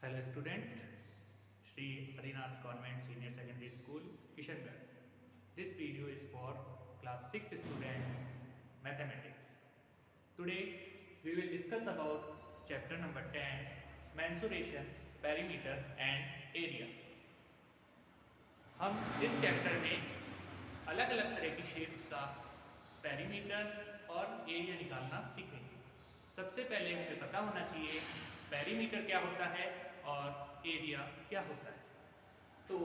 Hello student, Sri Harinath Convent Senior Secondary School, Kishangarh. This video is for class 6 student mathematics. Today we will discuss about chapter number 10 mensuration, perimeter and area. हम इस chapter में अलग अलग तरह की shapes का perimeter और area निकालना सीखेंगे। सबसे पहले हमें पता होना चाहिए पेरीमीटर क्या होता है और एरिया क्या होता है। तो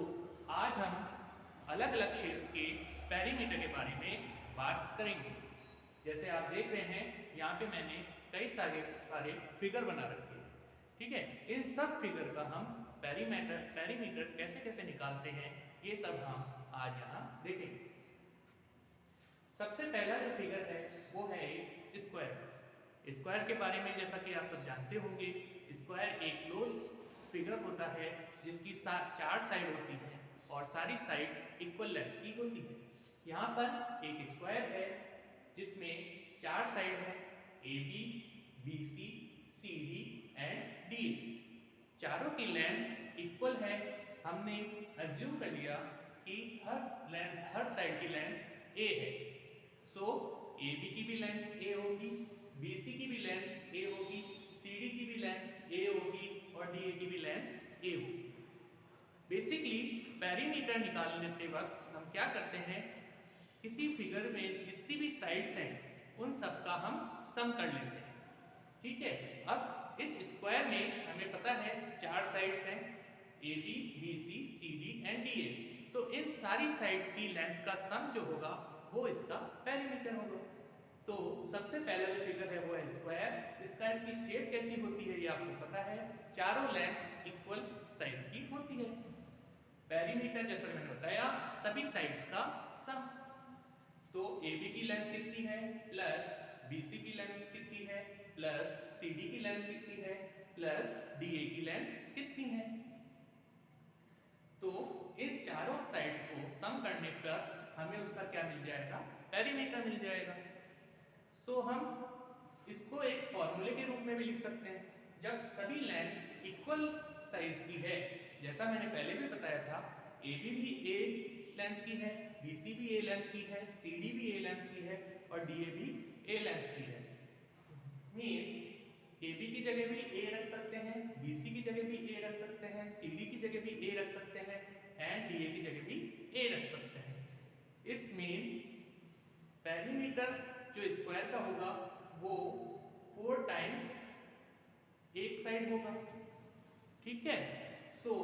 आज हम अलग अलग शेप्स के पेरीमीटर के बारे में बात करेंगे। जैसे आप देख रहे हैं यहाँ पे मैंने कई सारे फिगर बना रखे हैं, ठीक है। इन सब फिगर का हम पेरीमीटर कैसे कैसे निकालते हैं ये सब हम आज यहाँ देखेंगे। सबसे पहला जो फिगर है वो है एक स्क्वायर। स्क्वायर के बारे में जैसा कि आप सब जानते होंगे, स्क्वायर एक क्लोज फिगर होता है जिसकी 4 साइड होती हैं और सारी साइड इक्वल लेंथ की होती है। यहाँ पर एक स्क्वायर है जिसमें 4 साइड है, A B, B C, C D and D A. चारों की लेंथ इक्वल है। हमने अज्यूम कर लिया कि हर साइड की लेंथ ए है। सो ए बी की भी लेंथ ए होगी, बी सी की भी लेंथ ए होगी, सी डी की भी लेंथ ए होगी और डी ए की भी लेंथ ए होगी। बेसिकली पेरीमीटर निकालने वक्त हम क्या करते हैं, किसी फिगर में जितनी भी साइड्स हैं उन सब का हम सम कर लेते हैं, ठीक है। अब इस स्क्वायर में हमें पता है 4 साइड्स हैं, A B, B C, C D and D A. तो इन सारी साइड की लेंथ का सम जो होगा वो इसका पेरीमीटर होगा। तो सबसे पहला जो फिगर है वो है स्क्वायर। स्क्वायर की शेप कैसी होती है ये आपको पता है, चारों लेंथ इक्वल साइज की होती है। पेरीमीटर जैसा मैंने बताया सभी साइड्स का सम। तो ए बी की लेंथ कितनी है प्लस बी सी की लेंथ कितनी है प्लस सी डी की लेंथ कितनी है प्लस डी ए की लेंथ कितनी है। तो इन चारों साइड्स को सम करने पर हमें उसका क्या मिल जाएगा, पेरीमीटर मिल जाएगा। सो हम इसको एक फॉर्मूले के रूप में भी लिख सकते हैं। जब सभी लेंथ इक्वल साइज की है, जैसा मैंने पहले भी बताया था, ए बी भी ए लेंथ की है, बी सी भी ए लेंथ की है, सी डी भी ए लेंथ की है और डी ए भी ए लेंथ की है। मीन्स ए बी की जगह भी ए रख सकते हैं, बी सी की जगह भी ए रख सकते हैं, सी डी की जगह भी ए रख सकते हैं एंड डी ए की जगह भी ए रख सकते हैं। इट्स मीन पेरीमीटर जो स्क्वायर का होगा वो 4 टाइम्स एक साइड होगा, ठीक है। So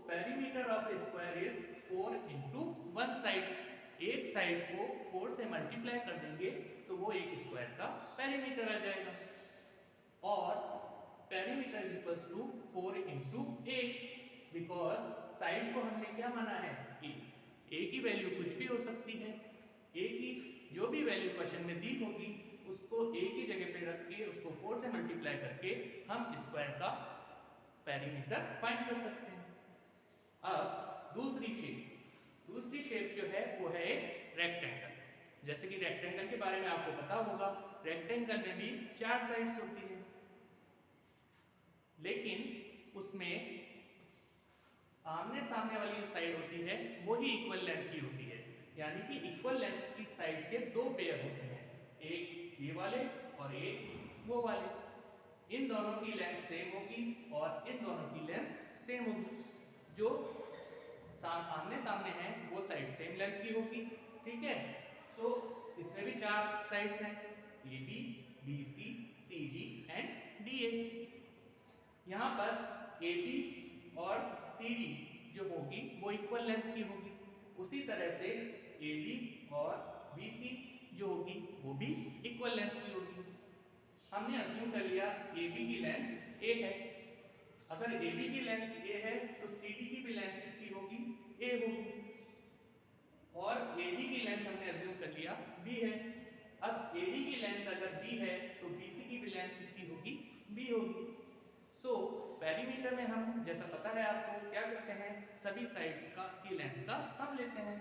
perimeter of square is 4 into 1 side. एक साइड को 4 से मल्टीप्लाई कर देंगे तो वो एक स्क्वायर का पेरीमीटर आ जाएगा। और perimeter is equals to 4 into A, because side को हमने क्या माना है, ए की वैल्यू कुछ भी हो सकती है। ए की जो भी वैल्यू क्वेश्चन में दी होगी उसको ए की जगह पे रख के उसको 4 से मल्टीप्लाई करके हम स्क्वायर का पेरीमीटर फाइंड कर सकते हैं। अब दूसरी शेप जो है वो है एक रेक्टेंगल। जैसे कि रेक्टेंगल के बारे में आपको पता होगा, रेक्टेंगल में भी 4 साइड्स होती है, लेकिन उसमें आमने सामने वाली जो साइड होती है वो ही इक्वल लेंथ की होती है। यानी कि इक्वल लेंथ की साइड के 2 पेयर होते हैं, एक ये वाले और एक वो वाले। इन दोनों की लेंथ सेम होगी और इन दोनों की लेंथ सेम होगी। जो आमने सामने हैं वो साइड सेम लेंथ की होगी, ठीक है। तो इसमें भी 4 साइड्स हैं, A B, B C, C D and D A. यहाँ पर ए बी और सी डी जो होगी वो इक्वल लेंथ की होगी। उसी तरह से ए डी और बी सी जो होगी वो भी इक्वल लेंथ की होगी। हमने अज्यूम कर लिया ए बी की लेंथ ए है। अगर ए बी की लेंथ ए है तो सी डी की भी लेंथ कितनी होगी, ए होगी। और ए डी की लेंथ हमने अज्यूम कर लिया बी है। अब ए डी की लेंथ अगर बी है तो बी सी की भी लेंथ कितनी होगी, बी होगी। सो पेरीमीटर में हम जैसा पता है आपको क्या करते हैं, सभी साइड की लेंथ का सम लेते हैं।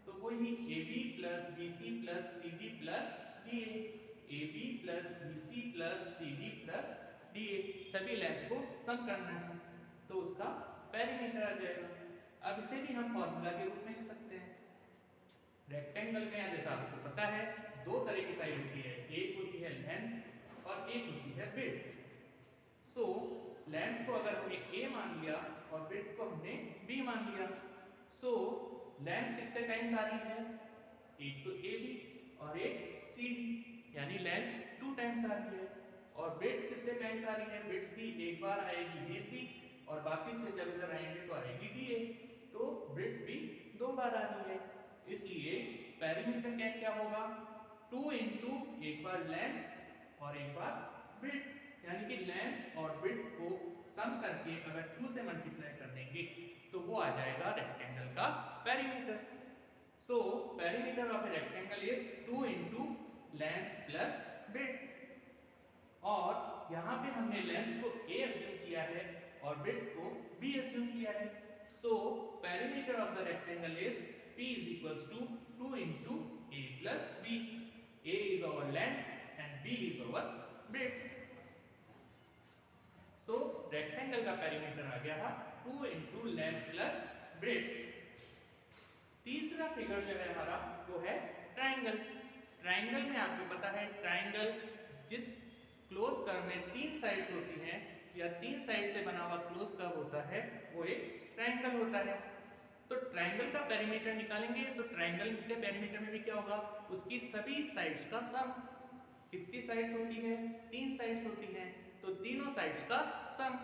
तो वही A B plus B C plus C D plus D A B plus B C plus C D plus D A, सभी लेंथ को सम करना है। तो उसका पेरीमीटर आ जाएगा। अब इसे भी हम फॉर्मूला के रूप में लिख सकते हैं। रेक्टेंगल में जैसा आपको पता है दो तरह की साइड होती है, एक होती है लेंथ और एक होती है विड्थ। सो लेंथ को अगर हमने a मान लिया और विड्थ को हमने b मान लिया, सो लेंथ कितने टाइम्स आ रही है, एक तो AB और एक CD, यानी लेंथ 2 टाइम्स आ रही है। और विड्थ कितने टाइम्स आ रही है, विड्थ भी एक बार आएगी BC और बाकी से जब इधर आएंगे तो आएगी DA, तो विड्थ भी 2 बार आ रही है। इसलिए पेरीमीटर क्या होगा, 2 इंटू एक बार लेंथ और एक बार विड्थ, यानी कि लेंथ और विड्थ को सम करके अगर 2 से मल्टीप्लाई कर देंगे तो वो आ जाएगा रेक्टेंगल का perimeter. So perimeter of a rectangle is 2 into length plus width. और यहाँ पे हमने लेंथ को a अज्यूम किया है और विड्थ को b अज्यूम किया है। So perimeter of the rectangle is p is equals to 2 into a plus b. a is our length and b is our width. So rectangle का perimeter आ गया था 2 into length plus width। तीसरा figure जो है हमारा वो है triangle. Triangle में आपको पता है ट्राइंगल जिस क्लोज कर्व में 3 साइड्स होती हैं या 3 साइड से बना हुआ क्लोज कर्व होता है वो एक ट्राइंगल होता है। तो ट्राइंगल का पेरीमीटर निकालेंगे तो ट्राइंगल के पेरीमीटर में भी क्या होगा, उसकी सभी साइड्स का सम। कितनी साइड्स होती है, 3 साइड्स होती हैं, तो तीनों साइड्स का सम।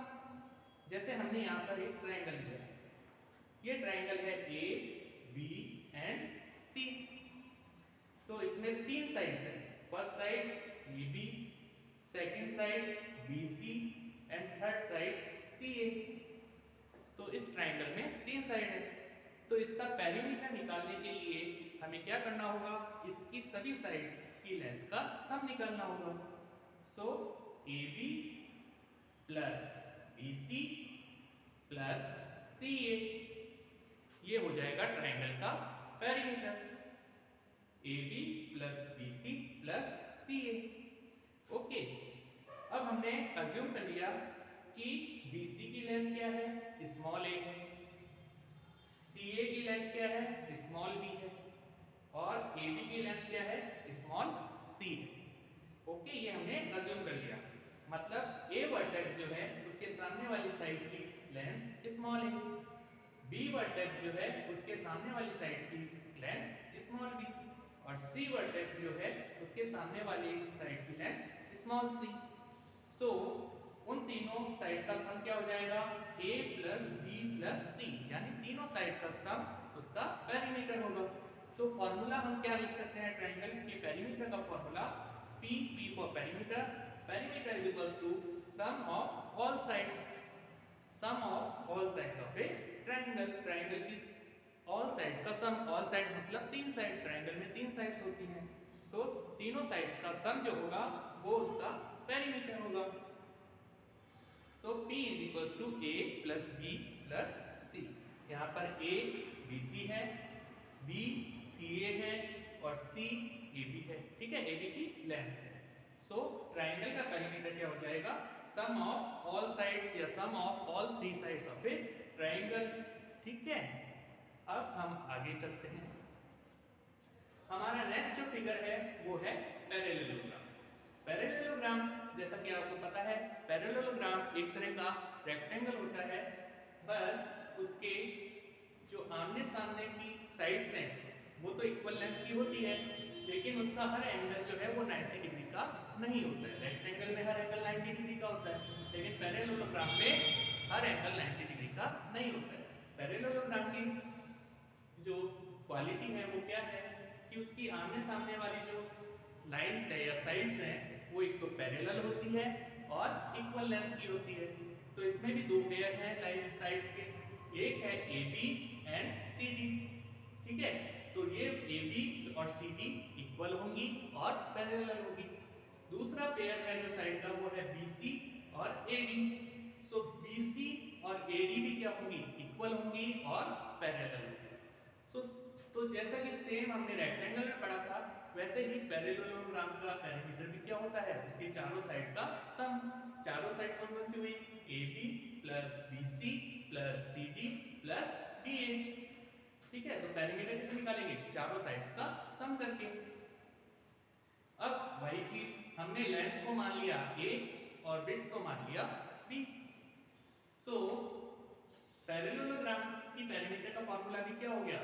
जैसे हमने यहाँ पर एक ट्राइंगल लिया है, ये ट्राइंगल है ए बी एंड सी। सो इसमें 3 साइड्स हैं, first side A B, second side B C and third side C A. तो इस ट्राइंगल में 3 साइड है, तो इसका पेरीमीटर निकालने के लिए हमें क्या करना होगा, इसकी सभी साइड की लेंथ का सम निकालना होगा। So A B plus B C plus C A, ये हो जाएगा ट्राइंगल का perimeter, A B plus B C plus C A. Okay, अब हमने अज्यूम कर लिया कि BC की लेंथ क्या है, स्मॉल a है, CA की लेंथ क्या है, स्मॉल b है, और AB की लेंथ क्या है, स्मॉल c है। ओके, ये हमने अज्यूम कर लिया। मतलब A वर्टेक्स जो है उसके सामने वाली साइड की लेंथ स्मॉल है, B वर्टेक्स जो है उसके सामने वाली साइड की लेंथ स्मॉल b, और C वर्टेक्स जो है उसके सामने वाली साइड की लेंथ स्मॉल c। सो उन तीनों साइड का सम क्या हो जाएगा, a plus b plus c, यानी तीनों साइड का सम उसका पेरीमीटर होगा। तो फॉर्मूला हम क्या लिख सकते हैं, ट्राइंगल के पेरीमीटर का formula p for perimeter, perimeter is equals to sum of all sides, sum of all sides of a triangle. Triangle की ऑल साइड्स का सम, ऑल साइड्स मतलब 3 साइड, ट्राइंगल में 3 साइड्स होती हैं, तो तीनों साइड्स का सम जो होगा वो उसका पेरीमीटर होगा। तो P is equals to A plus B plus C। यहाँ पर A BC है, B CA है और C AB है, ठीक है, AB की लेंथ है। सो ट्राइंगल का पेरीमीटर क्या हो जाएगा, सम ऑफ ऑल साइड्स या sum of all 3 sides of a triangle, ठीक है। अब हम आगे चलते हैं। हमारा नेक्स्ट जो फिगर है वो है पैरेललोग्राम। पैरेललोग्राम जैसा कि आपको पता है, पैरेललोग्राम एक तरह का रेक्टेंगल होता है, बस उसके जो आमने सामने की साइड्स हैं वो तो इक्वल लेंथ की होती है, लेकिन उसका हर एंगल जो है वो 90 डिग्री का नहीं होता है। रेक्टेंगल में हर एंगल 90 डिग्री का होता है, लेकिन पैरेललोग्राम में हर एंगल 90 डिग्री का नहीं होता है। पैरेललोग्राम की जो क्वालिटी है वो क्या है कि उसकी आमने सामने वाली जो लाइन्स है या साइड्स हैं वो एक तो पैरेलल होती है और इक्वल लेंथ की होती है। तो इसमें भी 2 पेयर हैं लाइन्स साइड्स के, एक है AB एंड CD, ठीक है। तो ये AB और CD इक्वल होंगी और पैरेलल होगी। दूसरा पेयर है जो साइड का वो है BC और AD। सो BC और AD भी क्या होंगी, इक्वल होंगी और पैरेलल होंगी। तो जैसा कि सेम हमने रेक्टेंगल में पढ़ा था, वैसे ही पैरेललोग्राम का पेरीमीटर भी क्या होता है, उसके चारों साइड का सम। चारों साइड कौन कौन सी हुई, AB plus BC plus CD plus BA। ठीक है, तो पेरीमीटर कैसे निकालेंगे? चारों साइड्स का सम करके। अब वही चीज हमने लेंथ को मान लिया A और ब्रेड्थ को मान लिया B। सो पैरेललोग्राम की पेरीमीटर का फॉर्मूला भी क्या हो गया?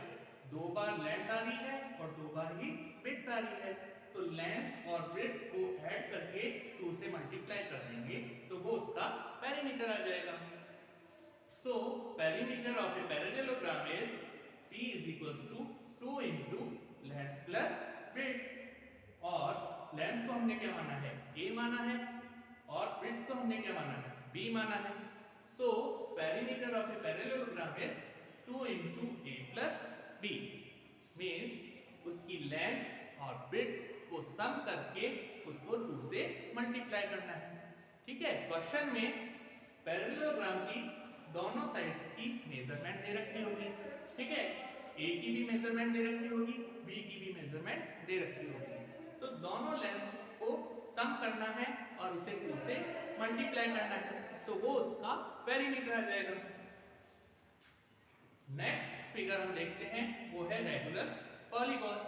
2 बार लेंथ आ रही है और 2 बार ही ब्रेड्थ आ रही है, तो लेंथ और ब्रेड्थ को ऐड करके 2 से मल्टीप्लाई कर देंगे तो वो उसका पेरीमीटर आ जाएगा। So perimeter of a parallelogram is P is equals to 2 into length plus breadth। और लेंथ को हमने क्या माना है? A माना है, और ब्रेड्थ को हमने क्या माना है? B माना है। So perimeter of a parallelogram is 2 into A plus B, means उसकी लेंथ और ब्रेड्थ को सम करके उसको 2 से मल्टीप्लाई करना है। ठीक है, क्वेश्चन में पैरेललोग्राम की दोनों साइड्स की मेजरमेंट दे रखी होगी। ठीक है, A की भी मेजरमेंट दे रखी होगी, B की भी मेजरमेंट दे रखी होगी, तो दोनों लेंथ को सम करना है और उसे 2 से मल्टीप्लाई करना है, तो वो उसका पेरीमीटर आ जाएगा। नेक्स्ट फिगर हम देखते हैं, वो है रेगुलर पॉलीगॉन।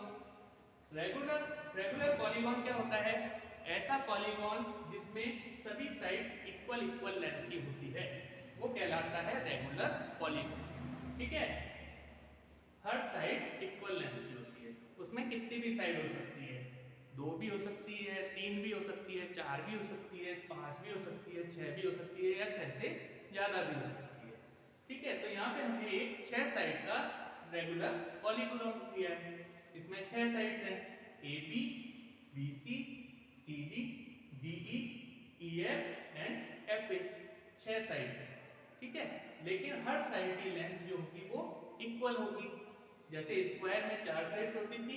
रेगुलर पॉलीगॉन क्या होता है? ऐसा पॉलीगॉन जिसमें सभी साइड्स इक्वल लेंथ की होती है, वो कहलाता है रेगुलर पॉलीगॉन। ठीक है, हर साइड इक्वल लेंथ की होती है, उसमें कितनी भी साइड हो सकती है, 2 भी हो सकती है, 3 भी हो सकती है, 4 भी हो सकती है, 5 भी हो सकती है, 6 भी हो सकती है, या 6 से ज्यादा भी हो सकती है। ठीक है, तो यहाँ पे हमने एक 6 साइड का रेगुलर पॉलीगॉन दिया है। इसमें 6 साइड्स हैं, AB, BC, CD, DE, EF and FA, 6 sides हैं। ठीक है, लेकिन हर साइड की लेंथ जो होगी वो इक्वल होगी। जैसे स्क्वायर में 4 साइड्स होती थी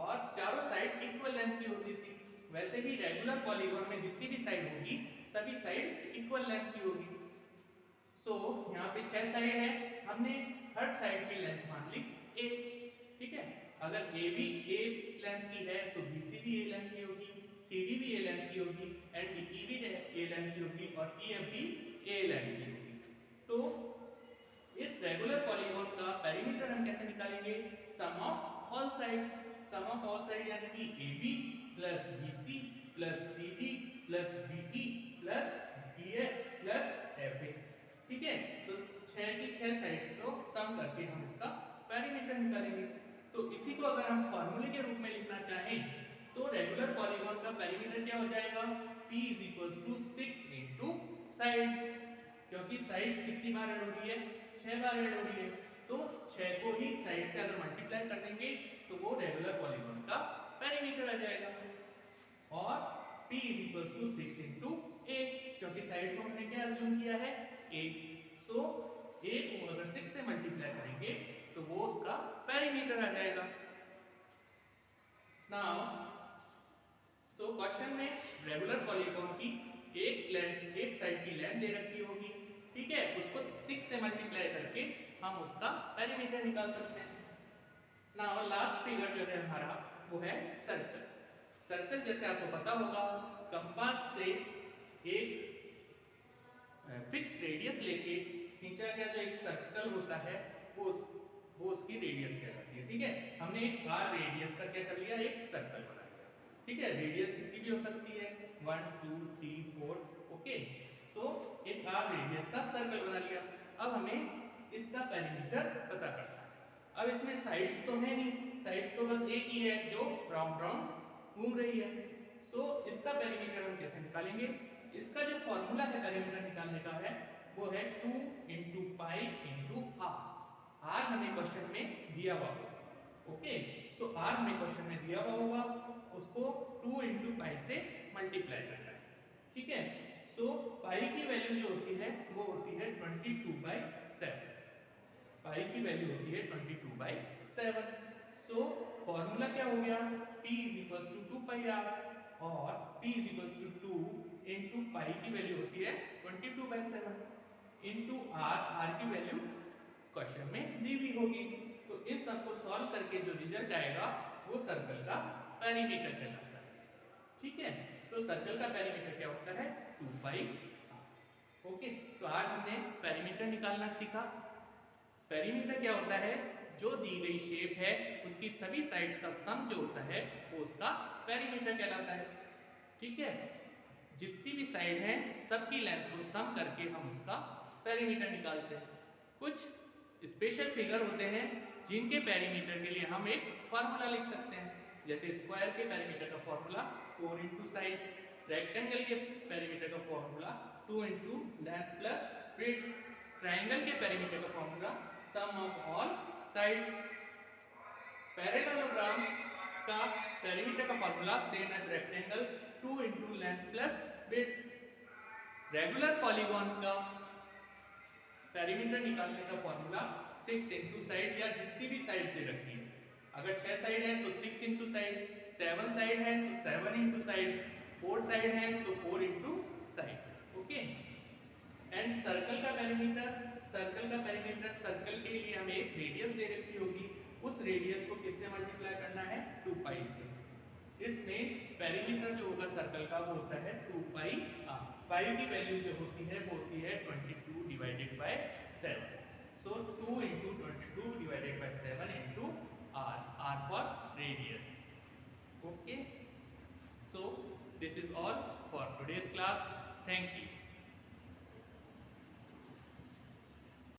और चारों साइड इक्वल लेंथ की होती थी, वैसे ही रेगुलर पॉलीगॉन में जितनी भी साइड होगी सभी साइड इक्वल लेंथ की होगी। सो यहाँ पे 6 साइड है, हमने हर साइड की लेंथ मान ली A। ठीक है, अगर AB A लेंथ की है तो BC भी A लेंथ की होगी, CD भी A लेंथ की होगी, एंड DE भी A लेंथ की होगी, और EF भी A लेंथ की होगी। तो इस रेगुलर पॉलीगॉन का पेरीमीटर हम कैसे निकालेंगे? Sum of all sides. Sum of all side यानी कि AB plus BC plus CD plus DE plus EF plus FA। ठीक है, तो 6 की 6 साइड्स को सम करके हम इसका पेरीमीटर निकालेंगे। तो इसी को अगर हम फॉर्मूले के रूप में लिखना चाहें तो रेगुलर पॉलीगॉन का पेरीमीटर क्या हो जाएगा? P is equals to 6 into side, क्योंकि साइड्स कितनी बार ऐड हो रही है? 6 बार ऐड हो रही है, तो 6 को ही साइड से अगर मल्टीप्लाई कर देंगे तो वो रेगुलर पॉलीगॉन का पेरीमीटर आ जाएगा। और P is equals to 6 into A, क्योंकि साइड को हमने क्या अज्यूम किया है? A। सो A को अगर 6 से मल्टीप्लाई करेंगे तो वो उसका पेरीमीटर आ जाएगा। नाउ सो क्वेश्चन में रेगुलर पॉलीगॉन की एक साइड की लेंथ दे रखी होगी। ठीक है, उसको 6 से मल्टीप्लाई करके हम उसका पेरीमीटर निकाल सकते हैं। नाउ लास्ट फिगर जो है हमारा वो है सर्कल। सर्कल जैसे आपको पता होगा, कंपास से एक फिक्स रेडियस लेके खींचा गया जो एक सर्कल होता है वो उसकी रेडियस कहलाती है। ठीक है, हमने एक r रेडियस का क्या कर लिया? एक सर्कल बना लिया। ठीक है, रेडियस कितनी भी हो सकती है, 1 2 3 4। ओके, सो एक r रेडियस का सर्कल बना लिया। अब हमें इसका पेरीमीटर पता करना है। अब इसमें साइड्स तो है नहीं, साइड्स तो बस एक ही है जो राउंड राउंड घूम रही है। सो इसका पेरीमीटर हम कैसे निकालेंगे? इसका जो फॉर्मूला है पेरीमीटर निकालने का है वो है 2 into पाई into r। r हमें क्वेश्चन में दिया हुआ होगा। ओके, सो r हमें क्वेश्चन में दिया हुआ होगा, उसको 2 into पाई से मल्टीप्लाई करना है। ठीक है, सो पाई की वैल्यू जो होती है वो होती है 22/7। पाई की वैल्यू होती है 22/7। सो फॉर्मूला क्या हो गया? p is equals to 2 pi r, और p is equals to 2 into पाई की वैल्यू होती है 22/7 into r की वैल्यू क्वेश्चन में दी हुई होगी। तो इन सबको सॉल्व करके जो रिजल्ट आएगा वो सर्कल का पेरीमीटर कहलाता है। ठीक है, तो सर्कल का पेरीमीटर क्या होता है? 2 pi r। ओके, तो आज हमने पेरीमीटर निकालना सीखा। पेरीमीटर क्या होता है? जो दी गई शेप है उसकी सभी साइड्स का सम जो होता है वो उसका पेरीमीटर कहलाता है। ठीक है, जितनी भी साइड है सबकी लेंथ को सम करके हम उसका पेरीमीटर निकालते हैं। कुछ स्पेशल फिगर होते हैं जिनके पेरीमीटर के लिए हम एक फार्मूला लिख सकते हैं। जैसे स्क्वायर के पेरीमीटर का फार्मूला 4 इंटू साइड, रेक्टेंगल के पेरीमीटर का formula 2 into length plus breadth, triangle के पेरीमीटर का formula sum of all sides, parallelogram का पेरीमीटर का formula same as rectangle 2 into length plus breadth, regular polygon का perimeter निकालने का फॉर्मूला 6 इंटू साइड या जितनी भी साइड दे रखी है। अगर 6 साइड है तो 6 इंटू साइड, 7 साइड है तो 7 इंटू साइड, 4 साइड है तो 4 into side. Okay, and circle का पेरीमीटर, सर्कल के लिए हमें एक रेडियस दे रखी होगी, उस रेडियस को किससे मल्टीप्लाई करना है? 2 पाई से। इट्स मीन पेरीमीटर जो होगा सर्कल का वो होता है 2 पाई r। पाई की वैल्यू जो होती है वो होती है 22 divided by 7। So 2 into 22 divided by 7 into r for radius. Okay, so this is all for today's class. Thank you.